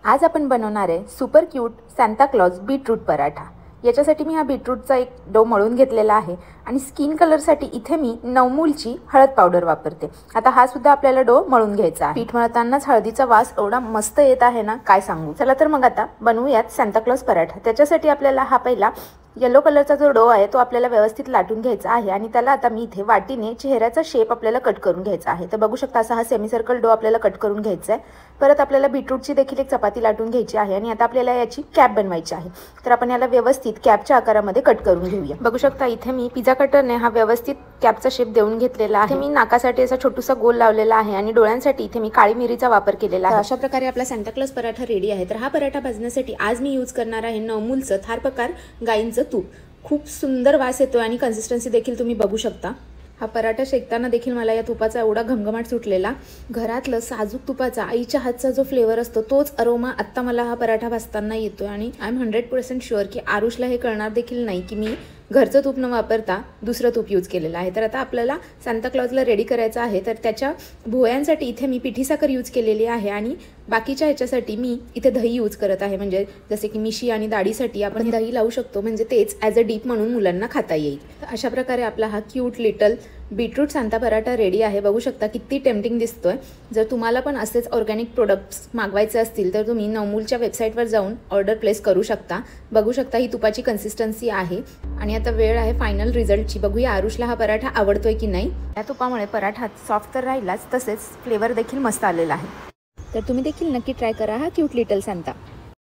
आज आपण बनवणार आहे super cute Santa Claus beetroot paratha. याच्यासाठी मी हा बीटरूटचा एक डो मळून घेतलेला आहे आणि स्किन कलरसाठी इथे मी नवमूलची हळद पावडर वापरते। आता हा सुद्धा आपल्याला डो मळून घ्यायचा आहे। पीठ मळतानाच हळदीचा वास एवढा मस्त येत आहे ना, काय सांगू। चला तर मग आता बनवूयात सांता क्लॉज पराठा। त्याच्यासाठी आपल्याला हा पहिला येलो कलरचा जो डो आहे तो आपल्याला व्यवस्थित लाटून घ्यायचा आहे आणि त्याला आता मी इथे वाटीने चेहऱ्याचा शेप आपल्याला कट करून घ्यायचा आहे। तर बघू शकता असा हा सेमी सर्कल डो आपल्याला कट करून घ्यायचा आहे। परत आपल्याला बीटरूटची देखील एक चपाती लाटून घ्यायची आहे आणि आता आपल्याला याची कॅप बनवायची आहे। तर आपण याला व्यवस्थित कॅपच्या आकारामध्ये कट करून घेऊया। बघू शकता इथे मी पिझ्झा कटरने हा व्यवस्थित कॅपचा शेप देऊन घेतलेला आहे। मी नाकासाठी असा छोटूसा गोल लावलेला आहे आणि डोळ्यांसाठी इथे मी काळी मिरीचा वापर केलेला आहे। अशा प्रकारे आपला सांता क्लॉज पराठा रेडी आहे। तर हा पराठा भाजण्यासाठी आज मी यूज करणार आहे नवमूलचं थारपकार गाईंचं तूप। खूप सुंदर वास येतो आणि कन्सिस्टन्सी देखील तुम्ही बघू शकता। हा पराठा शेकताना देखील मला या तुपाचा एवढा घमघमाट सुटलेला। घरातलं साजूक तुपाचा आईच्या हातचा जो फ्लेवर असतो तोच अरोमा आत्ता मला हा पराठा भाजताना येतोय आणि आय एम 100% शुअर की आरुषला हे कळणार देखील नाही की मी घरचं तूप न वापरता दुसरं तूप यूज केलेलं आहे। तर आता आपल्याला सांता क्लॉजला रेडी करायचं आहे। तर त्याच्या भोयांसाठी इथे मी पिठी साखर यूज केलेली आहे आणि बाकीच्या ह्याच्यासाठी मी इथे दही यूज करत आहे। म्हणजे जसे की मिशी आणि दाढीसाठी आपण दही लावू शकतो, म्हणजे तेच ॲज अ डीप म्हणून मुलांना खाता येईल। तर अशा प्रकारे आपला हा cute little beetroot Santa paratha ready आहे। बघू शकता किती टेम्पटिंग दिसतोय। जर तुम्हाला पण असेच ऑर्गॅनिक प्रोडक्ट्स मागवायचे असतील तर तुम्ही नवमूलच्या वेबसाईटवर जाऊन ऑर्डर प्लेस करू शकता। बघू शकता ही तुपाची कन्सिस्टन्सी आहे आणि आता वेळ आहे फायनल रिझल्टची। बघूया आरुषला हा पराठा आवडतोय की नाही। या तुपामुळे पराठा सॉफ्ट तर राहिलाच, तसेच फ्लेवर देखील मस्त आलेला आहे। तर तुम्ही देखील नक्की ट्राय करा हा क्यूट लिटल सांता।